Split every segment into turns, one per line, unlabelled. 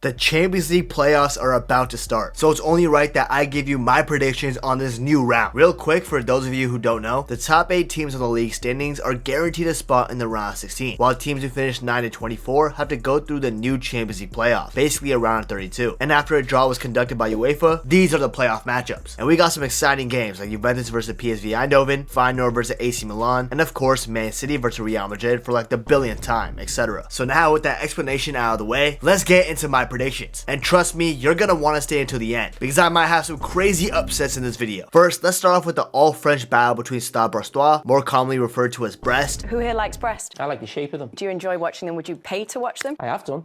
The Champions League playoffs are about to start, so it's only right that I give you my predictions on this new round. Real quick, for those of you who don't know, the top 8 teams of the league standings are guaranteed a spot in the round of 16, while teams who finish 9 to 24 have to go through the new Champions League playoffs, basically a round of 32. And after a draw was conducted by UEFA, these are the playoff matchups. And we got some exciting games like Juventus versus PSV Eindhoven, Feyenoord versus AC Milan, and of course Man City versus Real Madrid for like the billionth time, etc. So now with that explanation out of the way, let's get into my predictions. And trust me, you're gonna want to stay until the end because I might have some crazy upsets in this video. First, let's start off with the all-French battle between Stade Brestois, more commonly referred to as Brest.
Who here likes Brest?
I like the shape of them.
Do you enjoy watching them? Would you pay to watch them?
I have done.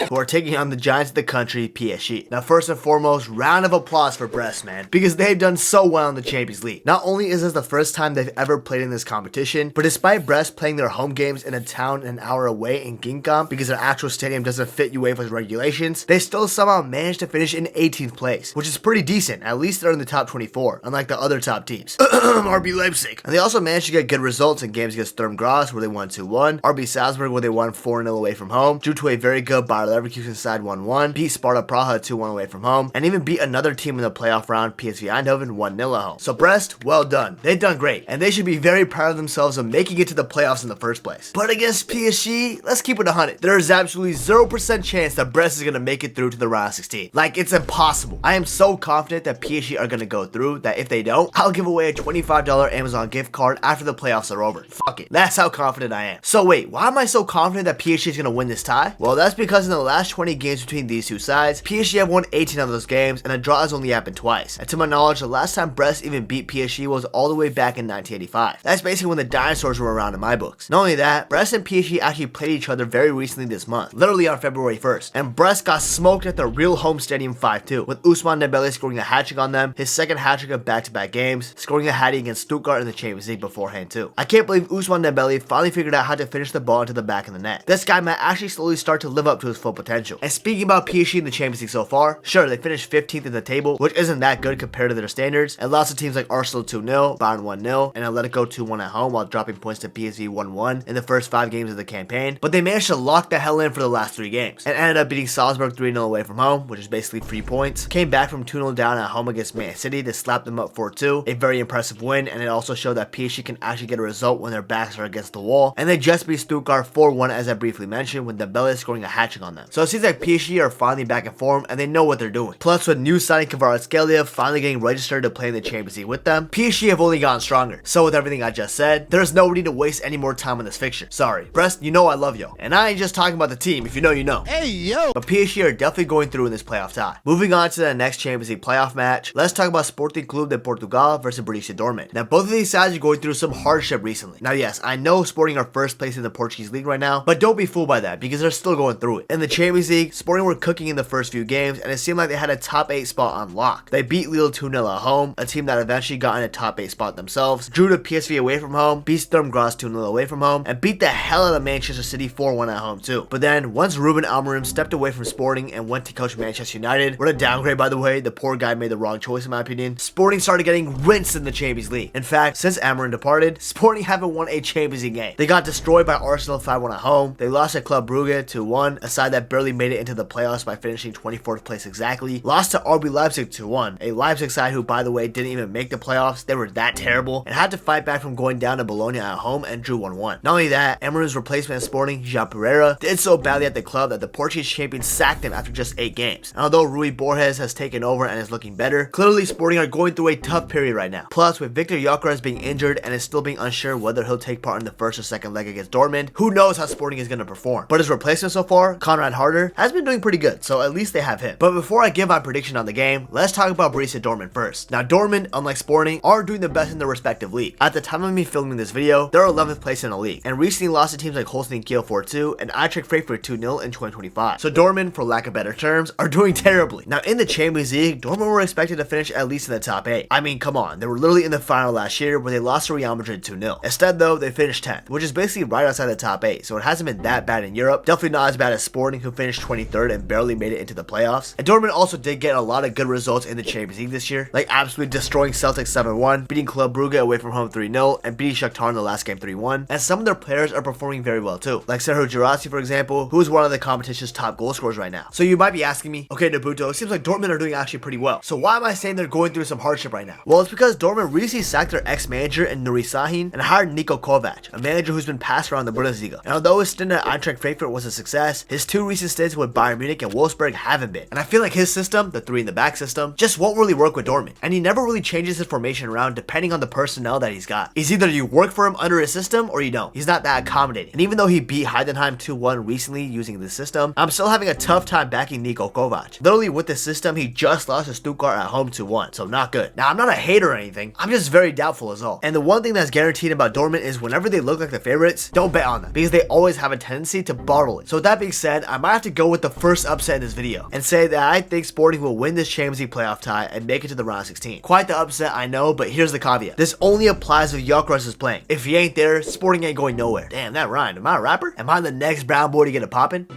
Who are taking on the giants of the country, PSG. Now, first and foremost, round of applause for Brest, man, because they've done so well in the Champions League. Not only is this the first time they've ever played in this competition, but despite Brest playing their home games in a town an hour away in Guingamp because their actual stadium doesn't fit UEFA's regulations, they still somehow managed to finish in 18th place, which is pretty decent. At least they're in the top 24, unlike the other top teams. RB Leipzig. And they also managed to get good results in games against Sturm Graz, where they won 2-1, RB Salzburg, where they won 4-0 away from home, drew to a very good Bayer Leverkusen side 1-1, beat Sparta Praha 2-1 away from home, and even beat another team in the playoff round, PSV Eindhoven 1-0 at home. So Brest, well done. They've done great, and they should be very proud of themselves of making it to the playoffs in the first place. But against PSG, let's keep it 100. There is absolutely 0% chance that Brest is going to make it through to the round of 16. Like, it's impossible. I am so confident that PSG are going to go through that if they don't, I'll give away a $25 Amazon gift card after the playoffs are over. Fuck it. That's how confident I am. So wait, why am I so confident that PSG is going to win this tie? Well, that's because in the last 20 games between these two sides, PSG have won 18 of those games, and a draw has only happened twice. And to my knowledge, the last time Brest even beat PSG was all the way back in 1985. That's basically when the dinosaurs were around in my books. Not only that, Brest and PSG actually played each other very recently this month, literally on February 1st, and Brest got smoked at the Real home stadium 5-2, with Ousmane Dembele scoring a hat-trick on them, his second hat-trick of back-to-back games, scoring a hattie against Stuttgart in the Champions League beforehand too. I can't believe Ousmane Dembele finally figured out how to finish the ball into the back of the net. This guy might actually slowly start to live up to his full potential. And speaking about PSG in the Champions League so far, sure, they finished 15th in the table, which isn't that good compared to their standards, and lots of teams like Arsenal 2-0, Bayern 1-0, and Atletico 2-1 at home while dropping points to PSV 1-1 in the first 5 games of the campaign, but they managed to lock the hell in for the last 3 games, and ended up beating Salzburg 3-0 away from home, which is basically 3 points, came back from 2-0 down at home against Man City to slap them up 4-2, a very impressive win, and it also showed that PSG can actually get a result when their backs are against the wall, and they just beat Stuttgart 4-1 as I briefly mentioned, with Dembele scoring a hat-trick on them. So it seems like PSG are finally back in form, and they know what they're doing. Plus, with new signing Kvaratskhelia finally getting registered to play in the Champions League with them, PSG have only gotten stronger. So with everything I just said, there's no need to waste any more time on this fixture. Sorry, Brest, you know I love you. And I ain't just talking about the team, if you know, you know.
Hey, yo!
But PSG are definitely going through in this playoff tie. Moving on to the next Champions League playoff match, let's talk about Sporting Club de Portugal versus Borussia Dortmund. Now, both of these sides are going through some hardship recently. Now, yes, I know Sporting are first place in the Portuguese league right now, but don't be fooled by that because they're still going through it. In the Champions League, Sporting were cooking in the first few games, and it seemed like they had a top 8 spot on lock. They beat Lille 2-0 at home, a team that eventually got in a top 8 spot themselves, drew to PSV away from home, beat Sturm Graz 2-0 away from home, and beat the hell out of Manchester City 4-1 at home too. But then, once Ruben Amorim stepped away from Sporting and went to coach Manchester United, what a downgrade by the way, the poor guy made the wrong choice in my opinion, Sporting started getting rinsed in the Champions League. In fact, since Amorim departed, Sporting haven't won a Champions League game. They got destroyed by Arsenal 5-1 at home, they lost at Club Brugge 2-1, a side that barely made it into the playoffs by finishing 24th place exactly, lost to RB Leipzig 2-1, a Leipzig side who by the way didn't even make the playoffs, they were that terrible, and had to fight back from going down to Bologna at home and drew 1-1. Not only that, Amorim's replacement at Sporting, Jean Pereira, did so badly at the club that the Portuguese champion sacked him after just 8 games. And although Rui Borges has taken over and is looking better, clearly Sporting are going through a tough period right now. Plus, with Victor Gyökeres being injured and is still being unsure whether he'll take part in the first or second leg against Dortmund, who knows how Sporting is going to perform. But his replacement so far, Konrad Harder, has been doing pretty good, so at least they have him. But before I give my prediction on the game, let's talk about Borussia Dortmund first. Now, Dortmund, unlike Sporting, are doing the best in their respective league. At the time of me filming this video, they're 11th place in the league, and recently lost to teams like Holstein Kiel 4-2 and Eintracht Frankfurt 2-0 in 2025. So Dortmund, for lack of better terms, are doing terribly. Now, in the Champions League, Dortmund were expected to finish at least in the top 8. I mean, come on, they were literally in the final last year where they lost to Real Madrid 2-0. Instead though, they finished 10th, which is basically right outside the top 8, so it hasn't been that bad in Europe. Definitely not as bad as Sporting, who finished 23rd and barely made it into the playoffs. And Dortmund also did get a lot of good results in the Champions League this year, like absolutely destroying Celtic 7-1, beating Club Brugge away from home 3-0, and beating Shakhtar in the last game 3-1. And some of their players are performing very well too, like Serhou Guirassy for example, who is one of the competition's top goal scorers right now. So you might be asking me, okay, Nabuto, it seems like Dortmund are doing actually pretty well. So why am I saying they're going through some hardship right now? Well, it's because Dortmund recently sacked their ex-manager in Nuri Sahin and hired Niko Kovac, a manager who's been passed around the Bundesliga. And although his stint at Eintracht Frankfurt was a success, his 2 recent stints with Bayern Munich and Wolfsburg haven't been. And I feel like his system, the 3 in the back system, just won't really work with Dortmund. And he never really changes his formation around depending on the personnel that he's got. It's either you work for him under his system or you don't. He's not that accommodating. And even though he beat Heidenheim 2-1 recently using this system, I'm still having a tough time backing Niko Kovac. Literally with this system, he just lost to Stuttgart at home 2-1, so not good. Now, I'm not a hater or anything. I'm just very doubtful as all. And the one thing that's guaranteed about Dortmund is whenever they look like the favorites, don't bet on them because they always have a tendency to bottle it. So with that being said, I might have to go with the first upset in this video and say that I think Sporting will win this Champions League playoff tie and make it to the round of 16. Quite the upset, I know, but here's the caveat. This only applies if Gyökeres is playing. If he ain't there, Sporting ain't going nowhere. Damn, that rhymed. Am I a rapper? Am I the next brown boy to get it poppin'?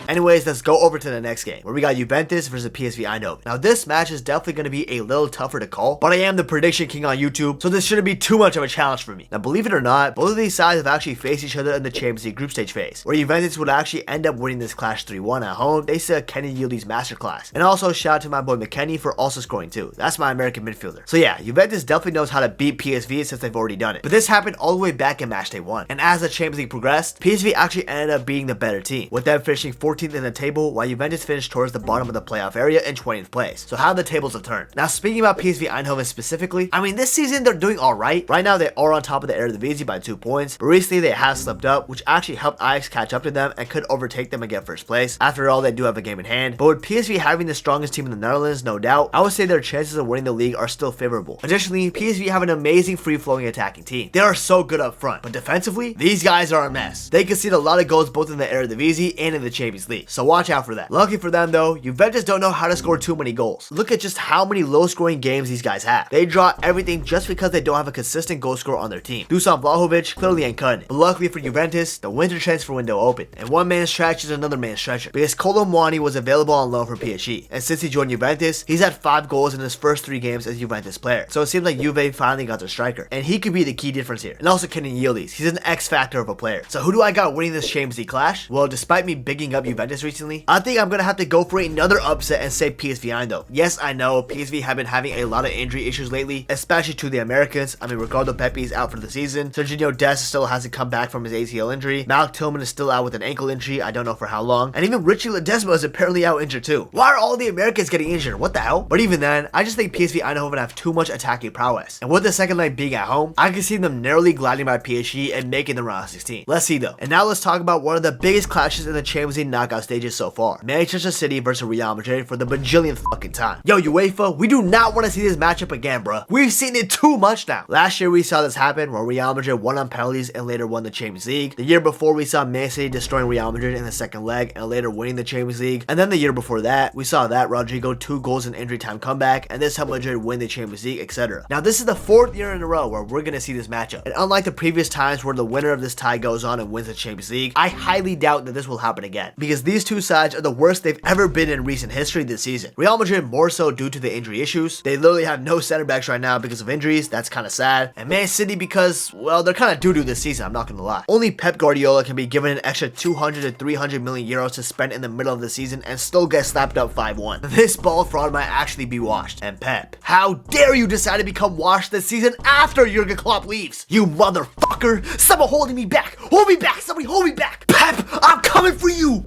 Anyways, let's go over to the next game, where we got Juventus versus PSV Eindhoven. Now, this match is definitely going to be a little tougher to call, but I am the prediction king on YouTube, so this shouldn't be too much of a challenge for me. Now, believe it or not, both of these sides have actually faced each other in the Champions League group stage phase, where Juventus would actually end up winning this clash 3-1 at home thanks to Kenny Yildi's masterclass. And also, shout out to my boy McKennie for also scoring too. That's my American midfielder. So yeah, Juventus definitely knows how to beat PSV since they've already done it. But this happened all the way back in match day 1. And as the Champions League progressed, PSV actually ended up being the better team, with them finishing 14th in the table, while Juventus finished towards the bottom of the playoff area in 20th place. So how the tables have turned. Now, speaking about PSV Eindhoven specifically, I mean, this season they're doing alright. Right now they are on top of the Eredivisie by 2 points, but recently they have slipped up, which actually helped Ajax catch up to them and could overtake them and get first place. After all, they do have a game in hand, but with PSV having the strongest team in the Netherlands, no doubt, I would say their chances of winning the league are still favorable. Additionally, PSV have an amazing free-flowing attacking team. They are so good up front, but defensively, these guys are a mess. They concede a lot of goals both in the Eredivisie and in the Champions League, so watch out for that. Lucky for them though, Juventus don't know how to score too many goals. Look at just how many low-scoring games these guys have. They draw everything just because they don't have a consistent goal scorer on their team. Dusan Vlahovic clearly ain't cutting it. But luckily for Juventus, the winter transfer window opened, and one man's trash is another man's treasure, because Kolo Muani was available on loan for PSG, and since he joined Juventus, he's had 5 goals in his first 3 games as a Juventus player. So it seems like Juve finally got their striker, and he could be the key difference here. And also Kenny Yildiz, he's an X factor of a player. So who do I got winning this Champions League clash? Well, despite me bigging up Juventus recently, I think I'm gonna have to go for another upset and say PSV Eindhoven. Yes, I know PSV have been having a lot of injury issues lately, especially to the Americans. I mean, Ricardo Pepi is out for the season. Serginho Dest still hasn't come back from his ACL injury. Malk Tillman is still out with an ankle injury. I don't know for how long. And even Richie Ledesma is apparently out injured too. Why are all the Americans getting injured? What the hell? But even then, I just think PSV Eindhoven have too much attacking prowess. And with the second leg being at home, I can see them narrowly gliding by PSG and making the round of 16. Let's see though. And now let's talk about one of the biggest clashes in the Champions League knockout stages so far. Manchester City versus Real Madrid for the bajillionth fucking time. Yo, UEFA, we do not want to see this matchup again, bruh. We've seen it too much now. Last year we saw this happen where Real Madrid won on penalties and later won the Champions League. The year before we saw Man City destroying Real Madrid in the second leg and later winning the Champions League. And then the year before that, we saw that Rodrigo 2 goals in injury time comeback, and this helped Madrid win the Champions League, etc. Now this is the 4th year in a row where we're gonna see this matchup. And unlike the previous times where the winner of this tie goes on and wins the Champions League, I highly doubt that this will happen again, because these two sides are the worst they've ever been in recent history this season. Real Madrid more so due to the injury issues. They literally have no center backs right now because of injuries. That's kind of sad. And Man City because, well, they're kind of doo-doo this season, I'm not gonna lie. Only Pep Guardiola can be given an extra 200 to 300 million euros to spend in the middle of the season and still get slapped up 5-1. This ball fraud might actually be washed. And Pep, how dare you decide to become washed this season after Jurgen Klopp leaves? You motherfucker! Someone holding me back! Hold me back! Somebody hold me back! Pep, I'm coming for you!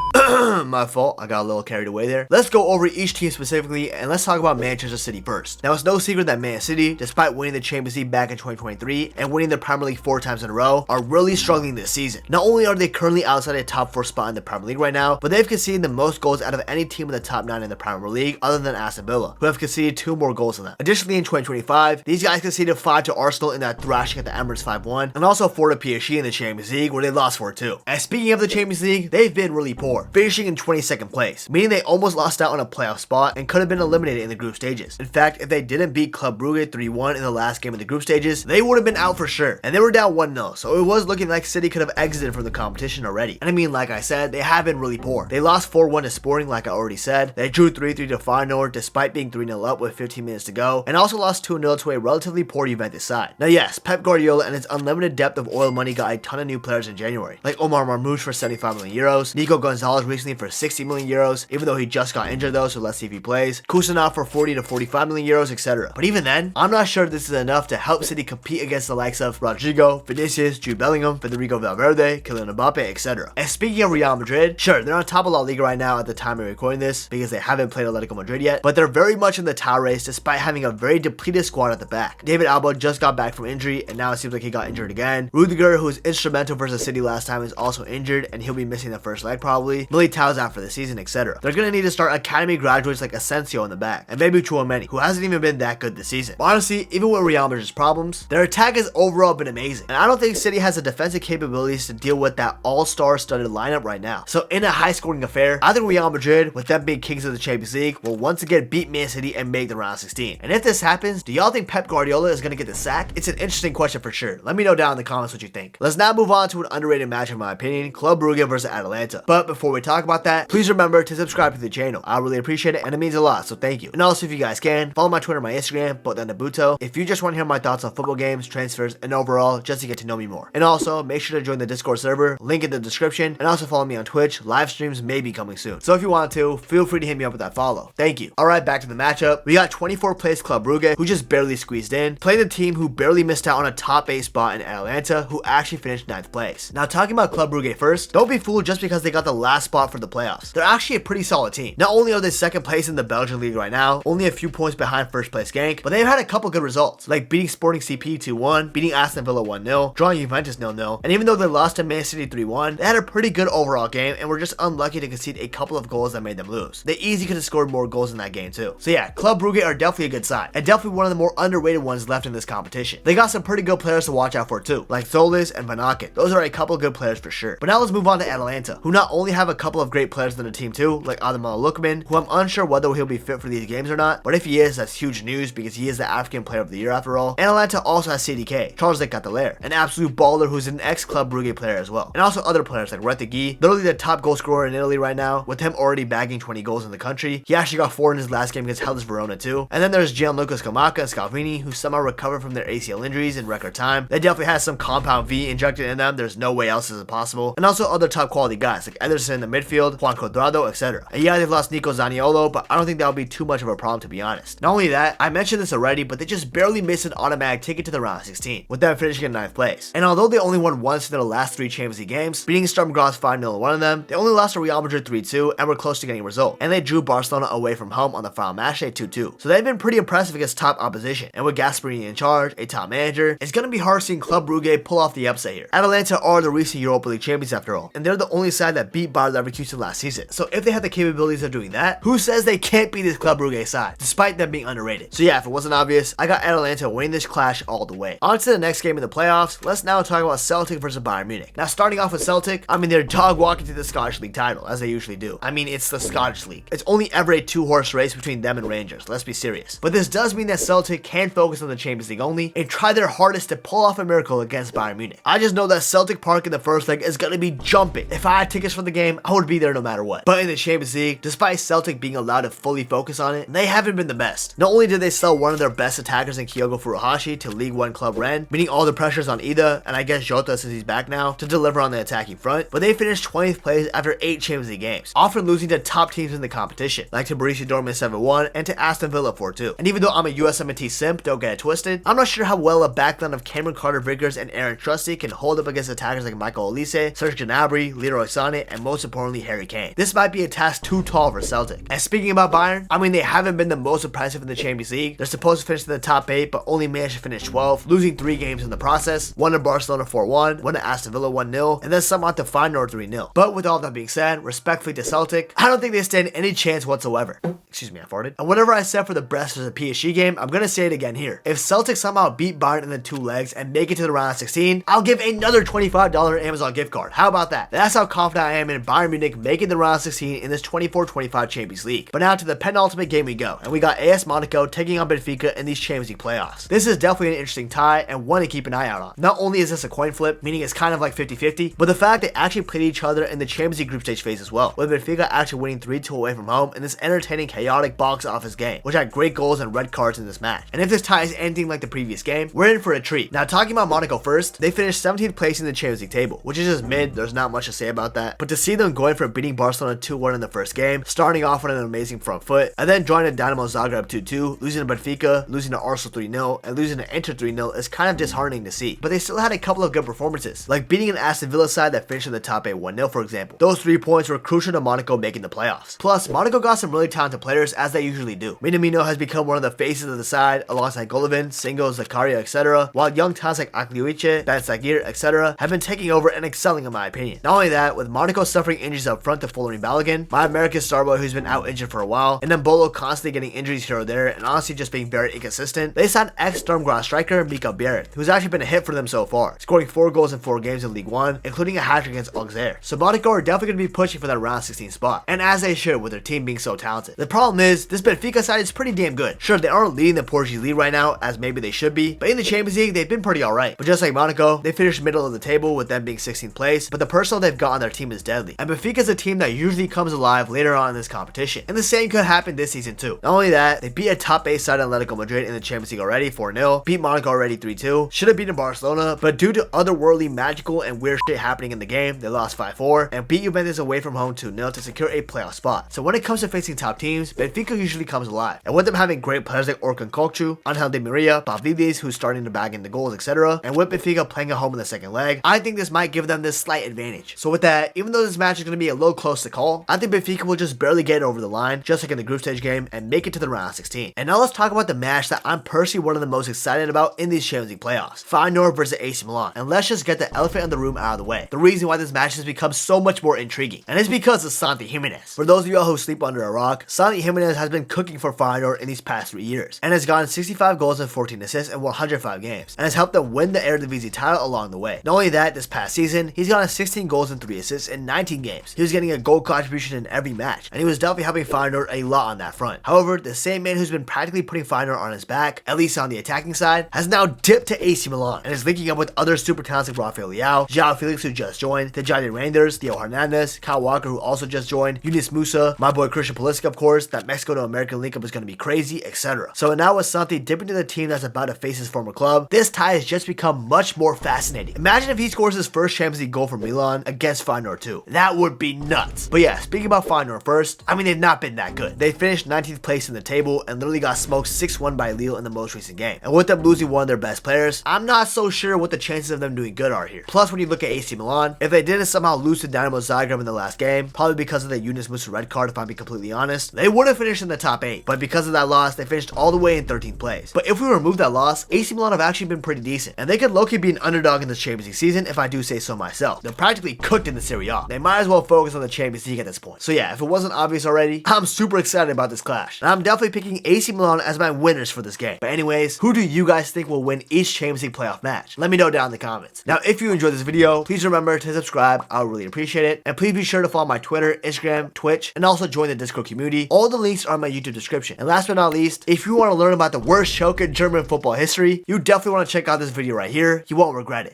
My fault, I got a little carried away there. Let's go over each team specifically and let's talk about Manchester City first. Now it's no secret that Man City, despite winning the Champions League back in 2023 and winning the Premier League 4 times in a row, are really struggling this season. Not only are they currently outside a top 4 spot in the Premier League right now, but they've conceded the most goals out of any team in the top 9 in the Premier League other than Aston Villa, who have conceded 2 more goals than them. Additionally, in 2025, these guys conceded 5 to Arsenal in that thrashing at the Emirates 5-1, and also 4 to PSG in the Champions League where they lost 4-2. And speaking of the Champions League, they've been really poor, finishing in 22nd place, meaning they almost lost out on a playoff spot and could have been eliminated in the group stages. In fact, if they didn't beat Club Brugge 3-1 in the last game of the group stages, they would have been out for sure. And they were down 1-0, so it was looking like City could have exited from the competition already. And I mean, like I said, they have been really poor. They lost 4-1 to Sporting, like I already said. They drew 3-3 to Feyenoord despite being 3-0 up with 15 minutes to go, and also lost 2-0 to a relatively poor Juventus side. Now yes, Pep Guardiola and his unlimited depth of oil money got a ton of new players in January, like Omar Marmoush for 75 million euros, Nico Gonzalez Gonzalez recently for 60 million euros, even though he just got injured though, so let's see if he plays. Kusanov for 40 to 45 million euros, etc. But even then, I'm not sure this is enough to help City compete against the likes of Rodrigo, Vinicius, Jude Bellingham, Federico Valverde, Kylian Mbappe, etc. And speaking of Real Madrid, sure, they're on top of La Liga right now at the time of recording this because they haven't played Atletico Madrid yet, but they're very much in the title race despite having a very depleted squad at the back. David Alaba just got back from injury and now it seems like he got injured again. Rudiger, who was instrumental versus City last time, is also injured and he'll be missing the first leg probably. Militao's out for the season, etc. They're gonna need to start academy graduates like Asensio in the back and maybe Chouameni, who hasn't even been that good this season. But honestly, even with Real Madrid's problems, their attack has overall been amazing, and I don't think City has the defensive capabilities to deal with that all-star studded lineup right now. So in a high-scoring affair, I think Real Madrid, with them being kings of the Champions League, will once again beat Man City and make the round of 16. And if this happens, do y'all think Pep Guardiola is gonna get the sack? It's an interesting question for sure. Let me know down in the comments what you think. Let's now move on to an underrated match in my opinion, Club Brugge versus Atalanta. But before we talk about that, please remember to subscribe to the channel. I really appreciate it and it means a lot, so thank you. And also if you guys can, follow my Twitter and my Instagram, both on Nabuto, if you just want to hear my thoughts on football games, transfers, and overall, just to get to know me more. And also, make sure to join the Discord server, link in the description, and also follow me on Twitch. Live streams may be coming soon. So if you want to, feel free to hit me up with that follow. Thank you. Alright, back to the matchup. We got 24th place Club Brugge, who just barely squeezed in, playing the team who barely missed out on a top 8 spot in Atalanta, who actually finished 9th place. Now talking about Club Brugge first, don't be fooled just because they got the last spot for the playoffs. They're actually a pretty solid team. Not only are they 2nd place in the Belgian league right now, only a few points behind 1st place Genk, but they've had a couple good results, like beating Sporting CP 2-1, beating Aston Villa 1-0, drawing Juventus 0-0, and even though they lost to Man City 3-1, they had a pretty good overall game and were just unlucky to concede a couple of goals that made them lose. They easily could have scored more goals in that game too. So yeah, Club Brugge are definitely a good side, and definitely one of the more underrated ones left in this competition. They got some pretty good players to watch out for too, like Solis and Van Aken. Those are a couple of good players for sure. But now let's move on to Atalanta, who not only have a couple of great players in the team too, like Ademola Lookman, who I'm unsure whether he'll be fit for these games or not, but if he is, that's huge news because he is the African Player of the Year after all. Atalanta also has CDK, Charles de Ketelaere, an absolute baller who's an ex-Club Brugge player as well, and also other players like Retegui, literally the top goal scorer in Italy right now, with him already bagging 20 goals in the country. He actually got 4 in his last game against Hellas Verona too. And then there's Gianluca Scamacca and Scalvini, who somehow recovered from their ACL injuries in record time. They definitely has some compound V injected in them. There's no way else this is possible. And also other top quality guys like Ederson in the midfield, Juan Cuadrado, etc. And yeah, they've lost Nico Zaniolo, but I don't think that'll be too much of a problem to be honest. Not only that, I mentioned this already, but they just barely missed an automatic ticket to the round of 16, with them finishing in 9th place. And although they only won once in their last 3 Champions League games, beating Sturm Graz 5-0 in one of them, they only lost to Real Madrid 3-2 and were close to getting a result. And they drew Barcelona away from home on the final match day 2-2. So they've been pretty impressive against top opposition. And with Gasperini in charge, a top manager, it's gonna be hard seeing Club Brugge pull off the upset here. Atalanta are the recent Europa League champions after all, and they're the only side that beat Bayer Leverkusen last season. So if they have the capabilities of doing that, who says they can't beat this Club Brugge side, despite them being underrated? So yeah, if it wasn't obvious, I got Atalanta winning this clash all the way. On to the next game in the playoffs, let's now talk about Celtic versus Bayern Munich. Now starting off with Celtic, I mean they're dog walking to the Scottish League title, as they usually do. I mean it's the Scottish League. It's only ever a 2-horse race between them and Rangers, let's be serious. But this does mean that Celtic can focus on the Champions League only and try their hardest to pull off a miracle against Bayern Munich. I just know that Celtic Park in the first leg is gonna be jumping. If I had tickets for the game, I would be there no matter what. But in the Champions League, despite Celtic being allowed to fully focus on it, they haven't been the best. Not only did they sell one of their best attackers in Kyogo Furuhashi to League One club Rennes, meaning all the pressures on Ida, and I guess Jota since he's back now, to deliver on the attacking front, but they finished 20th place after 8 Champions League games, often losing to top teams in the competition, like to Borussia Dortmund 7-1 and to Aston Villa 4-2. And even though I'm a USMNT simp, don't get it twisted, I'm not sure how well a backline of Cameron Carter-Vickers and Aaron Trusty can hold up against attackers like Michael Olise, Serge Gnabry, Leroy Sané, and most importantly Harry Kane. This might be a task too tall for Celtic. And speaking about Bayern, I mean they haven't been the most impressive in the Champions League. They're supposed to finish in the top 8, but only managed to finish 12th, losing 3 games in the process, one to Barcelona 4-1, one to Aston Villa 1-0, and then somehow to Feyenoord 3-0. But with all that being said, respectfully to Celtic, I don't think they stand any chance whatsoever. Excuse me, I farted. And whatever I said for the Brest versus PSG game, I'm gonna say it again here. If Celtic somehow beat Bayern in the 2 legs and make it to the round of 16, I'll give another $25 Amazon gift card. How about that? That's how confident I am in Bayern Munich making the round of 16 in this 24-25 Champions League. But now to the penultimate game we go, and we got AS Monaco taking on Benfica in these Champions League playoffs. This is definitely an interesting tie and one to keep an eye out on. Not only is this a coin flip, meaning it's kind of like 50-50, but the fact they actually played each other in the Champions League group stage phase as well, with Benfica actually winning 3-2 away from home in this entertaining, chaotic box office game, which had great goals and red cards in this match. And if this tie is anything like the previous game, we're in for a treat. Now talking about Monaco first, they finished 17th place in the Champions League table, which is just mid, there's not much to say about that. But to see them them going for beating Barcelona 2-1 in the first game, starting off on an amazing front foot, and then drawing to Dynamo Zagreb 2-2, losing to Benfica, losing to Arsenal 3-0, and losing to Inter 3-0 is kind of disheartening to see. But they still had a couple of good performances, like beating an Aston Villa side that finished in the top 8 1-0 for example. Those 3 points were crucial to Monaco making the playoffs. Plus, Monaco got some really talented players as they usually do. Minamino has become one of the faces of the side alongside Golovin, Singo, Zakaria, etc., while young talents like Akliuiche, Ben Sagir, etc. have been taking over and excelling in my opinion. Not only that, with Monaco suffering injuries up front to Folarin Balogun, my American star boy who's been out injured for a while, and then Bolo constantly getting injuries here or there and honestly just being very inconsistent, they signed ex-Stormgrass striker Mika Bjerregaard, who's actually been a hit for them so far, scoring 4 goals in 4 games in League 1, including a hat-trick against Auxerre. So Monaco are definitely going to be pushing for that round 16 spot, and as they should with their team being so talented. The problem is, this Benfica side is pretty damn good. Sure, they aren't leading the Portuguese league right now as maybe they should be, but in the Champions League, they've been pretty alright. But just like Monaco, they finished middle of the table with them being 16th place, but the personnel they've got on their team is deadly. And Benfica is a team that usually comes alive later on in this competition. And the same could happen this season too. Not only that, they beat a top 8 side Atletico Madrid in the Champions League already 4-0, beat Monaco already 3-2, should have beaten Barcelona, but due to otherworldly, magical, and weird shit happening in the game, they lost 5-4, and beat Juventus away from home 2-0 to secure a playoff spot. So when it comes to facing top teams, Benfica usually comes alive. And with them having great players like Orkun Kokcu, Angel Di Maria, Pavlidis, who's starting to bag in the goals, etc., and with Benfica playing at home in the second leg, I think this might give them this slight advantage. So with that, even though this match is going to be a little close to call, I think Benfica will just barely get it over the line, just like in the group stage game, and make it to the round of 16. And now let's talk about the match that I'm personally one of the most excited about in these Champions League playoffs, Feyenoord versus AC Milan. And let's just get the elephant in the room out of the way. The reason why this match has become so much more intriguing, and it's because of Santi Jimenez. For those of y'all who sleep under a rock, Santi Jimenez has been cooking for Feyenoord in these past 3 years, and has gotten 65 goals and 14 assists in 105 games, and has helped them win the Eredivisie title along the way. Not only that, this past season, he's gotten 16 goals and 3 assists in 19 games. He was getting a goal contribution in every match, and he was definitely helping Feyenoord a lot on that front. However, the same man who's been practically putting Feyenoord on his back, at least on the attacking side, has now dipped to AC Milan, and is linking up with other super talented Rafael Leao, João Felix who just joined, Tejani Reinders, Theo Hernandez, Kyle Walker who also just joined, Yunus Musa, my boy Christian Pulisic of course, that Mexico to American link up is going to be crazy, etc. So now with Santi dipping to the team that's about to face his former club, this tie has just become much more fascinating. Imagine if he scores his first Champions League goal for Milan against Feyenoord too. That would be nuts. But yeah, speaking about Feyenoord first, I mean they've not been that good. They finished 19th place in the table and literally got smoked 6-1 by Lille in the most recent game. And with them losing one of their best players, I'm not so sure what the chances of them doing good are here. Plus when you look at AC Milan, if they didn't somehow lose to Dynamo Zagreb in the last game, probably because of the Yunus Musa red card if I'm being completely honest, they would have finished in the top 8. But because of that loss, they finished all the way in 13th place. But if we remove that loss, AC Milan have actually been pretty decent. And they could low-key be an underdog in this Champions League season if I do say so myself. They're practically cooked in the Serie A. They might as well focus on the Champions League at this point. So yeah, if it wasn't obvious already, I'm super excited about this clash. And I'm definitely picking AC Milan as my winners for this game. But anyways, who do you guys think will win each Champions League playoff match? Let me know down in the comments. Now, if you enjoyed this video, please remember to subscribe. I would really appreciate it. And please be sure to follow my Twitter, Instagram, Twitch, and also join the Discord community. All the links are in my YouTube description. And last but not least, if you want to learn about the worst choke in German football history, you definitely want to check out this video right here. You won't regret it.